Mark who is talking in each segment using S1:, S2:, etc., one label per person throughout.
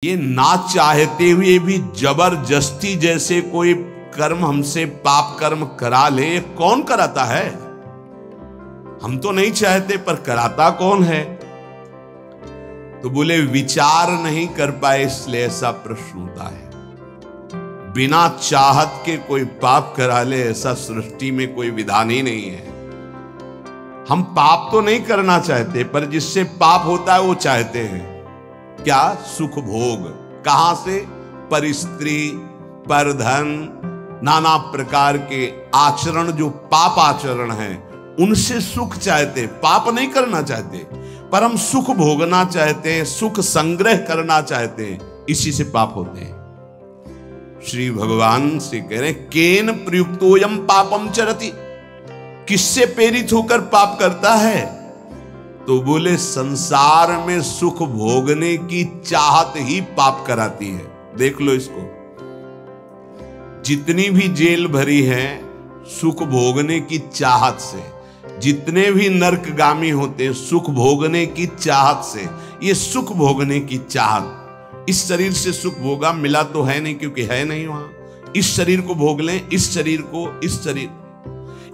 S1: ये ना चाहते हुए भी जबरदस्ती जैसे कोई कर्म हमसे पाप कर्म करा ले, ये कौन कराता है? हम तो नहीं चाहते पर कराता कौन है? तो बोले विचार नहीं कर पाए इसलिए ऐसा प्रश्न होता है। बिना चाहत के कोई पाप करा ले ऐसा सृष्टि में कोई विधान ही नहीं है। हम पाप तो नहीं करना चाहते पर जिससे पाप होता है वो चाहते हैं। क्या? सुख भोग। कहां से? पर स्त्री, पर धन, नाना प्रकार के आचरण जो पाप आचरण हैं उनसे सुख चाहते, पाप नहीं करना चाहते पर हम सुख भोगना चाहते हैं, सुख संग्रह करना चाहते हैं, इसी से पाप होते हैं। श्री भगवान से कह रहे केन प्रयुक्तोयम पापम चरति, किससे प्रेरित होकर पाप करता है? तो बोले संसार में सुख भोगने की चाहत ही पाप कराती है। देख लो इसको, जितनी भी जेल भरी है सुख भोगने की चाहत से, जितने भी नरकगामी होते सुख भोगने की चाहत से। ये सुख भोगने की चाहत, इस शरीर से सुख भोगा मिला तो है नहीं क्योंकि है नहीं वहां। इस शरीर को भोग लें, इस शरीर को, इस शरीर,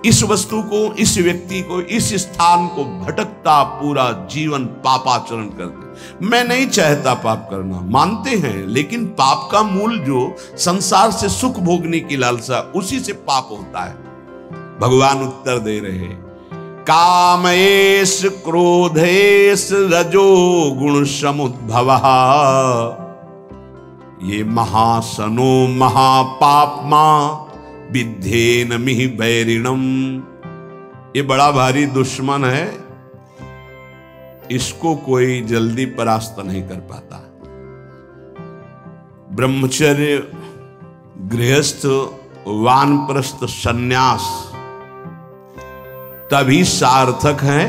S1: इस वस्तु को, इस व्यक्ति को, इस स्थान को भटकता पूरा जीवन पापाचरण करते। मैं नहीं चाहता पाप करना, मानते हैं, लेकिन पाप का मूल जो संसार से सुख भोगने की लालसा, उसी से पाप होता है। भगवान उत्तर दे रहे कामेश क्रोधेश रजो गुण समुद्भवः ये महासनो महापापमा विद्धेन मिहि वैरिणम। ये बड़ा भारी दुश्मन है, इसको कोई जल्दी परास्त नहीं कर पाता। ब्रह्मचर्य, गृहस्थ, वानप्रस्थ, सन्यास तभी सार्थक है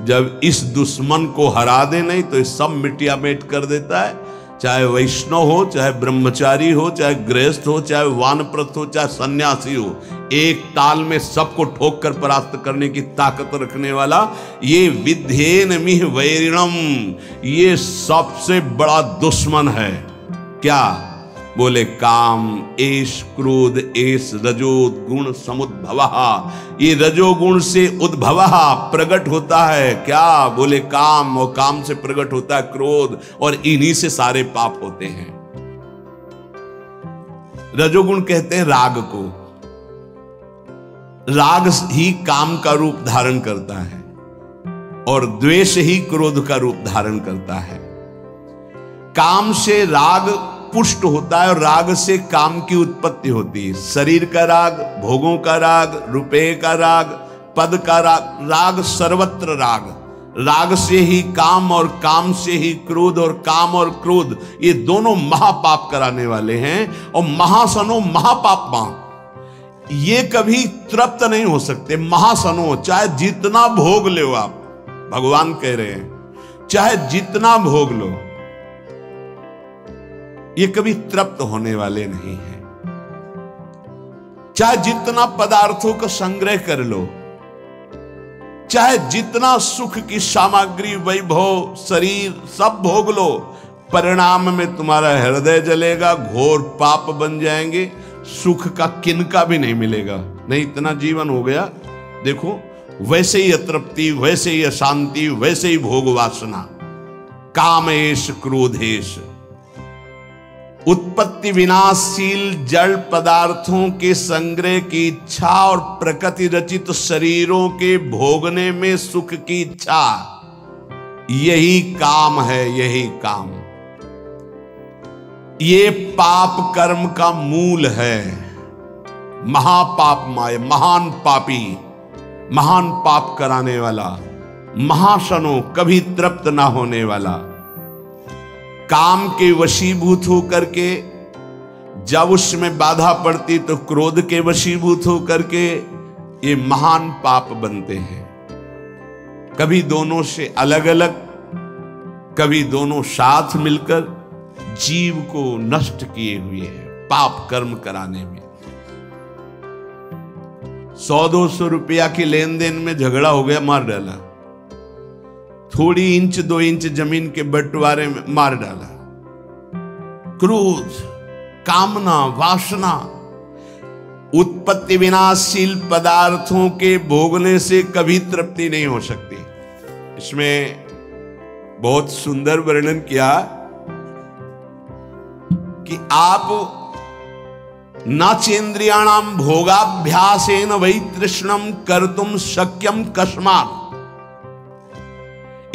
S1: जब इस दुश्मन को हरा दे, नहीं तो सब मिटिया मेट कर देता है। चाहे वैष्णव हो, चाहे ब्रह्मचारी हो, चाहे गृहस्थ हो, चाहे वानप्रस्थ हो, चाहे सन्यासी हो, एक ताल में सबको ठोक कर परास्त करने की ताकत रखने वाला ये विद्धेन मिह वैरिणम, ये सबसे बड़ा दुश्मन है। क्या? बोले काम एष क्रोध एष रजो गुण समुद्भवः, ये रजोगुण से उद्भवः प्रकट होता है। क्या? बोले काम, और काम से प्रकट होता है क्रोध, और इन्हीं से सारे पाप होते हैं। रजोगुण कहते हैं राग को, राग ही काम का रूप धारण करता है और द्वेष ही क्रोध का रूप धारण करता है। काम से राग पुष्ट होता है और राग से काम की उत्पत्ति होती है। शरीर का राग, भोगों का राग, रुपये का राग, पद का राग, राग सर्वत्र राग। राग से ही काम और काम से ही क्रोध, और काम और क्रोध ये दोनों महापाप कराने वाले हैं। और महासनो महापापमा, ये कभी तृप्त नहीं हो सकते। महासनो, चाहे जितना भोग लो आप, भगवान कह रहे हैं चाहे जितना भोग लो, ये कभी तृप्त होने वाले नहीं हैं। चाहे जितना पदार्थों का संग्रह कर लो, चाहे जितना सुख की सामग्री, वैभव, शरीर सब भोग लो, परिणाम में तुम्हारा हृदय जलेगा, घोर पाप बन जाएंगे, सुख का किनका भी नहीं मिलेगा। नहीं, इतना जीवन हो गया, देखो वैसे ही अतृप्ति, वैसे ही अशांति, वैसे ही भोग वासना। कामेश क्रोधेश, उत्पत्ति विनाशशील जड़ पदार्थों के संग्रह की इच्छा और प्रकृति रचित शरीरों के भोगने में सुख की इच्छा, यही काम है, यही काम। ये पाप कर्म का मूल है। महापाप माय, महान पापी, महान पाप कराने वाला, महासनो, कभी तृप्त ना होने वाला, काम के वशीभूत होकर के, जब उसमें बाधा पड़ती तो क्रोध के वशीभूत होकर के ये महान पाप बनते हैं। कभी दोनों से अलग अलग, कभी दोनों साथ मिलकर जीव को नष्ट किए हुए हैं पाप कर्म कराने में। 100-200 रुपया के लेन देन में झगड़ा हो गया, मार डाला। थोड़ी इंच 2 इंच जमीन के बंटवारे में मार डाला। क्रोध, कामना, वासना, उत्पत्ति विनाशील पदार्थों के भोगने से कभी तृप्ति नहीं हो सकती। इसमें बहुत सुंदर वर्णन किया कि आप नाचेन्द्रियाणाम भोगाभ्यासेन वै तृष्णम कर्तुम शक्यम कस्मात्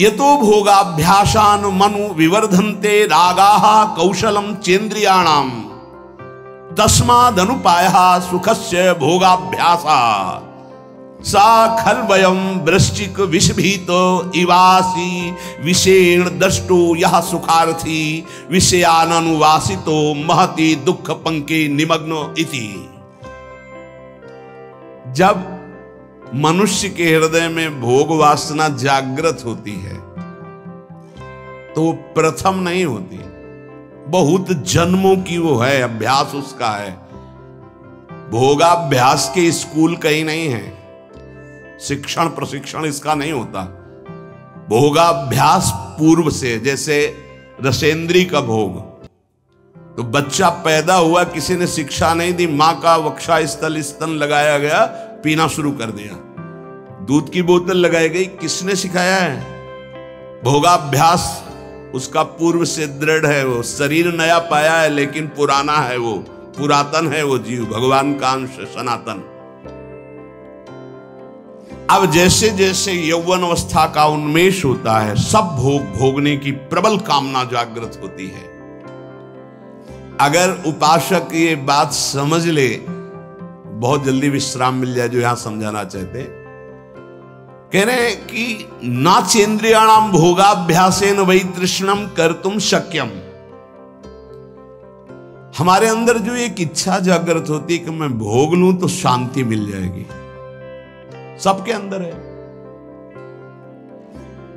S1: यतो भोगाभ्यासान मनु विवर्धन्ते रागाः कौशलम चेन्द्रियाणाम तस्मादनुपायः सुखस्य भोगाभ्यासा सा खल्वयम वृश्चिक विषभीत इवासी विषेण दष्टो यह सुखार्थी विषयानुवासितो महति दुख पंके निमग्नो इति। जब मनुष्य के हृदय में भोग वासना जागृत होती है तो वो प्रथम नहीं होती, बहुत जन्मों की वो है, अभ्यास उसका है। भोगाभ्यास के स्कूल कहीं नहीं है, शिक्षण प्रशिक्षण इसका नहीं होता। भोगाभ्यास पूर्व से, जैसे रसेंद्री का भोग, तो बच्चा पैदा हुआ, किसी ने शिक्षा नहीं दी, मां का वक्षा स्थल स्तन लगाया गया, पीना शुरू कर दिया, दूध की बोतल लगाई गई, किसने सिखाया है? भोगाभ्यास उसका पूर्व से दृढ़ है, वो शरीर नया पाया है लेकिन पुराना है, वो पुरातन है, वो जीव भगवान का अंश सनातन। अब जैसे जैसे यौवन अवस्था का उन्मेष होता है, सब भोग भोगने की प्रबल कामना जागृत होती है। अगर उपासक ये बात समझ ले, बहुत जल्दी विश्राम मिल जाए, जो यहां समझाना चाहते। कह रहे हैं कि नाचेन्द्रियाणाम भोगाभ्यासेन वै तृष्णम कर्तुम शक्यम। हमारे अंदर जो एक इच्छा जागृत होती है कि मैं भोग लूं तो शांति मिल जाएगी, सबके अंदर है।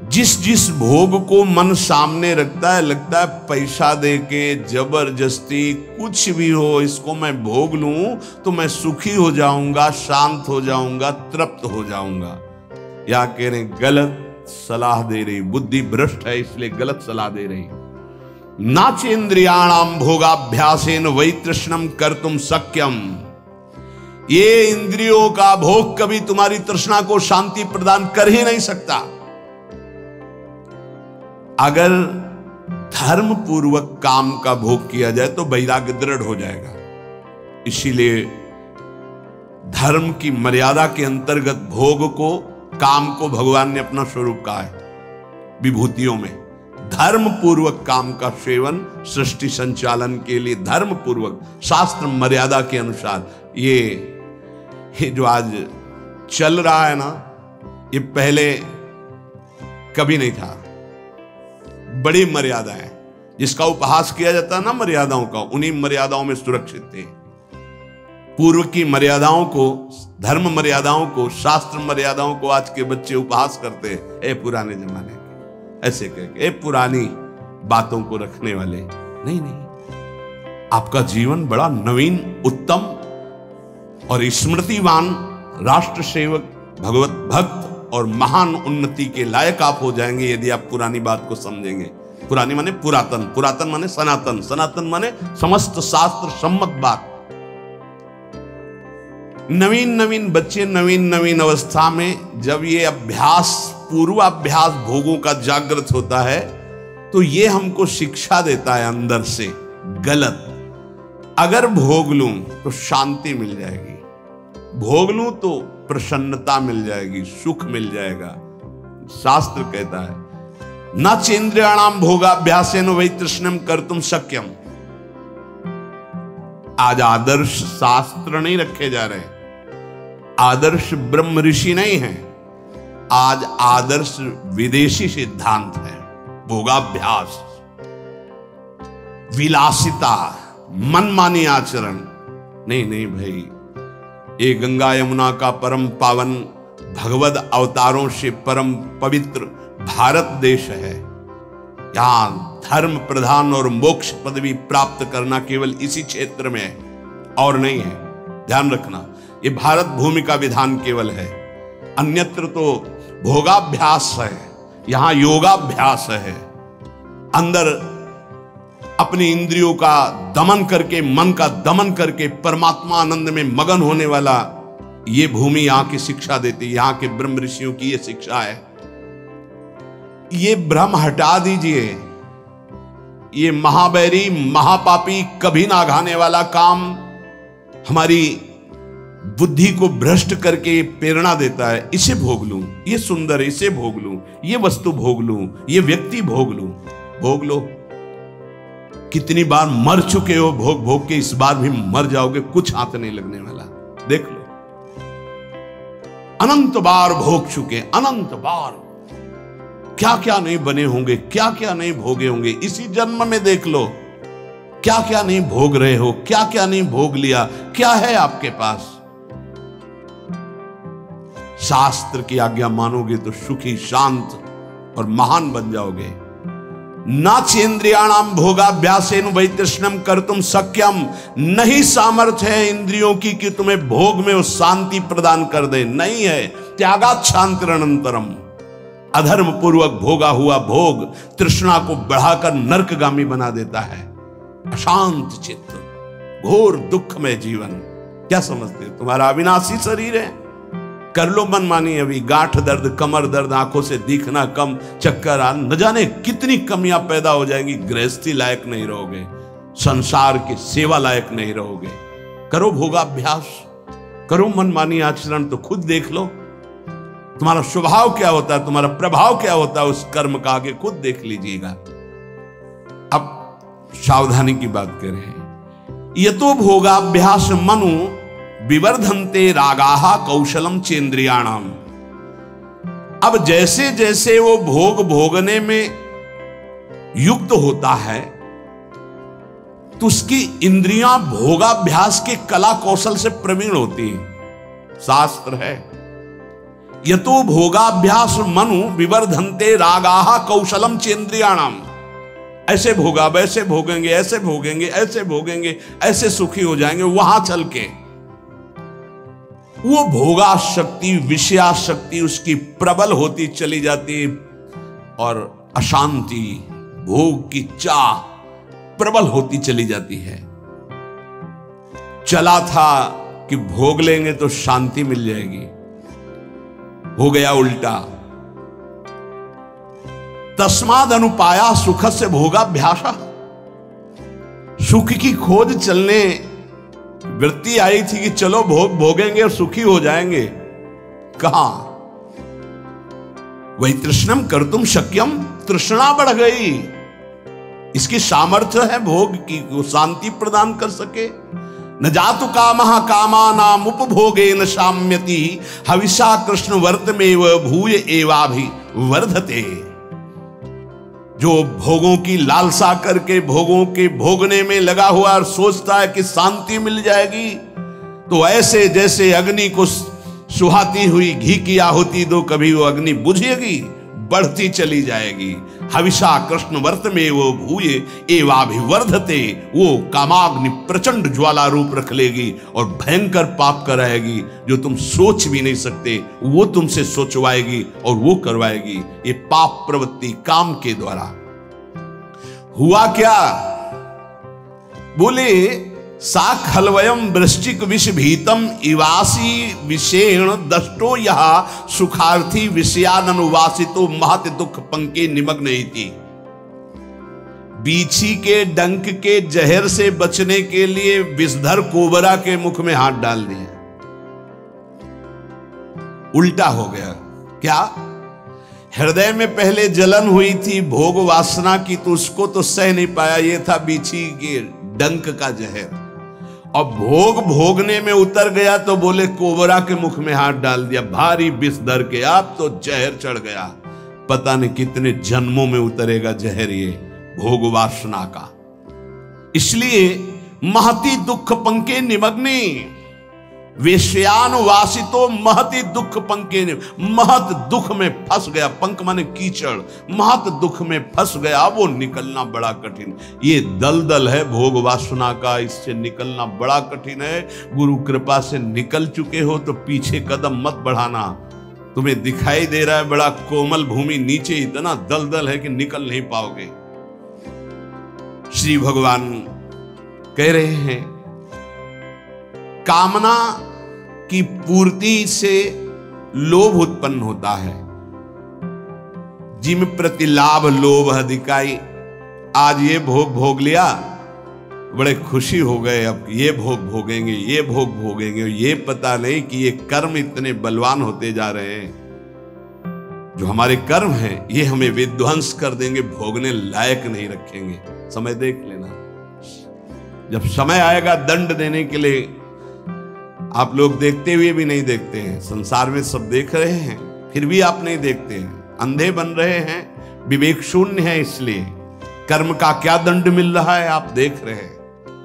S1: जिस जिस भोग को मन सामने रखता है, लगता है पैसा देके जबरदस्ती कुछ भी हो, इसको मैं भोग लूं तो मैं सुखी हो जाऊंगा, शांत हो जाऊंगा, तृप्त हो जाऊंगा। या कह रहे गलत सलाह दे रही, बुद्धि भ्रष्ट है इसलिए गलत सलाह दे रही। नाचेन्द्रियाणाम भोगाभ्यासेन वै तृष्णम कर्तुम शक्यम। ये इंद्रियों का भोग कभी तुम्हारी तृष्णा को शांति प्रदान कर ही नहीं सकता। अगर धर्म पूर्वक काम का भोग किया जाए तो वैराग्य दृढ़ हो जाएगा। इसीलिए धर्म की मर्यादा के अंतर्गत भोग को, काम को भगवान ने अपना स्वरूप कहा है विभूतियों में। धर्म पूर्वक काम का सेवन सृष्टि संचालन के लिए धर्म पूर्वक, शास्त्र मर्यादा के अनुसार। ये जो आज चल रहा है ना, ये पहले कभी नहीं था। बड़ी मर्यादा है, जिसका उपहास किया जाता है ना मर्यादाओं का, उन्हीं मर्यादाओं में सुरक्षित थे। पूर्व की मर्यादाओं को, धर्म मर्यादाओं को, शास्त्र मर्यादाओं को आज के बच्चे उपहास करते हैं। ए पुराने जमाने के, ऐसे कहके, ए पुरानी बातों को रखने वाले। नहीं नहीं, आपका जीवन बड़ा नवीन, उत्तम और स्मृतिवान, राष्ट्र सेवक, भगवत भक्त और महान उन्नति के लायक आप हो जाएंगे यदि आप पुरानी बात को समझेंगे। पुरानी माने पुरातन, पुरातन माने सनातन, सनातन माने समस्त शास्त्र सम्मत बात। नवीन नवीन बच्चे नवीन नवीन अवस्था में जब ये अभ्यास, पूर्वाभ्यास भोगों का जागृत होता है तो ये हमको शिक्षा देता है अंदर से गलत। अगर भोग लूं तो शांति मिल जाएगी, भोग लूं तो प्रसन्नता मिल जाएगी, सुख मिल जाएगा। शास्त्र कहता है न चेन्द्रियाणाम भोगाभ्यासेन वै तृष्णम कर्तुम शक्यम। आज आदर्श शास्त्र नहीं रखे जा रहे, आदर्श ब्रह्म ऋषि नहीं है, आज आदर्श विदेशी सिद्धांत है। भोगाभ्यास, विलासिता, मनमानी आचरण। नहीं नहीं भाई, ये गंगा यमुना का परम पावन, भगवद अवतारों से परम पवित्र भारत देश है। यहां धर्म प्रधान और मोक्ष पदवी प्राप्त करना केवल इसी क्षेत्र में है और नहीं है। ध्यान रखना, ये भारत भूमि का विधान केवल है, अन्यत्र तो भोगाभ्यास है, यहां योगाभ्यास है। अंदर अपनी इंद्रियों का दमन करके, मन का दमन करके परमात्मा आनंद में मगन होने वाला, ये भूमि यहां की शिक्षा देती है। यहां के ब्रह्म ऋषियों की ये शिक्षा है। ये भ्रम हटा दीजिए। ये महाबैरी महापापी कभी ना घाने वाला काम हमारी बुद्धि को भ्रष्ट करके प्रेरणा देता है। इसे भोग लूं, ये सुंदर, इसे भोग लूं, ये वस्तु भोग लूं, ये व्यक्ति भोग लूं। भोग लो। कितनी बार मर चुके हो भोग भोग के, इस बार भी मर जाओगे, कुछ हाथ नहीं लगने वाला। देख लो, अनंत बार भोग चुके, अनंत बार। क्या क्या नहीं बने होंगे, क्या क्या नहीं भोगे होंगे। इसी जन्म में देख लो, क्या क्या नहीं भोग रहे हो, क्या क्या नहीं भोग लिया। क्या है आपके पास? शास्त्र की आज्ञा मानोगे तो सुखी, शांत और महान बन जाओगे। ना चेन्द्रियाणाम भोगाभ्यासेन वैतृष्णम कर्तुम शक्यम। नहीं सामर्थ्य है इंद्रियों की कि तुम्हें भोग में वो शांति प्रदान कर दे। नहीं है। त्यागात् शांतिरनंतरम। अधर्म पूर्वक भोगा हुआ भोग तृष्णा को बढ़ाकर नरकगामी बना देता है। अशांत चित्त, घोर दुख में जीवन। क्या समझते हो? तुम्हारा अविनाशी शरीर है, कर लो मनमानी। अभी गांठ दर्द, कमर दर्द, आंखों से दिखना कम, चक्कर आ, न जाने कितनी कमियां पैदा हो जाएंगी। गृहस्थी लायक नहीं रहोगे, संसार की सेवा लायक नहीं रहोगे। करो भोगाभ्यास, करो मनमानी आचरण, तो खुद देख लो तुम्हारा स्वभाव क्या होता है, तुम्हारा प्रभाव क्या होता है उस कर्म का। आगे खुद देख लीजिएगा। अब सावधानी की बात करें। यतो भोगाभ्यास मनु विवर्धन्ते रागाः कौशलम चेन्द्रियाणाम। अब जैसे जैसे वो भोग भोगने में युक्त होता है तो उसकी इंद्रियां भोगाभ्यास के कला कौशल से प्रवीण होती हैं। शास्त्र है, यतो भोगाभ्यास मनु विवर्धन्ते रागाः कौशलम चेन्द्रियाणाम। ऐसे भोगा, वैसे भोगेंगे, ऐसे भोगेंगे, ऐसे भोगेंगे, ऐसे सुखी हो जाएंगे। वहां चल के वो भोगा शक्ति, विषया शक्ति उसकी प्रबल होती चली जाती और अशांति, भोग की चाह प्रबल होती चली जाती है। चला था कि भोग लेंगे तो शांति मिल जाएगी, हो गया उल्टा। तस्माद अनुपाया सुख से भोगाभ्यासा। सुख की खोज चलने वृत्ति आई थी कि चलो भोग भोगेंगे और सुखी हो जाएंगे। कहां? वही तृष्णम कर्तुम शक्यम। तृष्णा बढ़ गई। इसकी सामर्थ्य है भोग की, वो शांति प्रदान कर सके। न जातु कामः कामानाम उपभोगे न शाम्यति हविषा कृष्ण वर्तमेव भूय एवाभि वर्धते। जो भोगों की लालसा करके भोगों के भोगने में लगा हुआ और सोचता है कि शांति मिल जाएगी, तो ऐसे जैसे अग्नि को सुहाती हुई घी की आहुति दो, कभी वो अग्नि बुझेगी, बढ़ती चली जाएगी। हविषा कृष्ण वर्त में वो भूये एवाभिवर्धते। वो कामाग्नि प्रचंड ज्वाला रूप रख लेगी और भयंकर पाप कराएगी जो तुम सोच भी नहीं सकते, वो तुमसे सोचवाएगी और वो करवाएगी। ये पाप प्रवृत्ति काम के द्वारा। हुआ क्या? बोले सा खलवयम वृश्चिक विष भीतम इवासी विषेण दष्टो यह सुखार्थी विषयानुवासितो महत दुख पंके निमग्न थी। बीछी के डंक के जहर से बचने के लिए विषधर कोबरा के मुख में हाथ डाल दिया। उल्टा हो गया। क्या? हृदय में पहले जलन हुई थी भोग वासना की, तो उसको तो सह नहीं पाया। ये था बीछी के डंक का जहर। और भोग भोगने में उतर गया तो बोले कोबरा के मुख में हाथ डाल दिया, भारी विष धर के। आप तो जहर चढ़ गया। पता नहीं कितने जन्मों में उतरेगा जहर ये भोग वासना का। इसलिए महती दुख पंके निमग्ने वेश्यानुवासितो महती दुख पंके। महत दुख में फंस गया। पंक माने कीचड़। महत दुख में फंस गया, वो निकलना बड़ा कठिन। ये दलदल है भोग वासना का, इससे निकलना बड़ा कठिन है। गुरु कृपा से निकल चुके हो तो पीछे कदम मत बढ़ाना। तुम्हें दिखाई दे रहा है बड़ा कोमल भूमि, नीचे इतना दलदल है कि निकल नहीं पाओगे। श्री भगवान कह रहे हैं, कामना की पूर्ति से लोभ उत्पन्न होता है। जिम प्रति लाभ लोभ अधिकाई। आज ये भोग भोग लिया, बड़े खुशी हो गए, अब ये भोग भोगेंगे, ये भोग भोगेंगे। ये पता नहीं कि ये कर्म इतने बलवान होते जा रहे हैं, जो हमारे कर्म हैं ये हमें विध्वंस कर देंगे, भोगने लायक नहीं रखेंगे। समय देख लेना, जब समय आएगा दंड देने के लिए, आप लोग देखते हुए भी नहीं देखते हैं। संसार में सब देख रहे हैं, फिर भी आप नहीं देखते हैं, अंधे बन रहे हैं, विवेक शून्य है। इसलिए कर्म का क्या दंड मिल रहा है आप देख रहे हैं।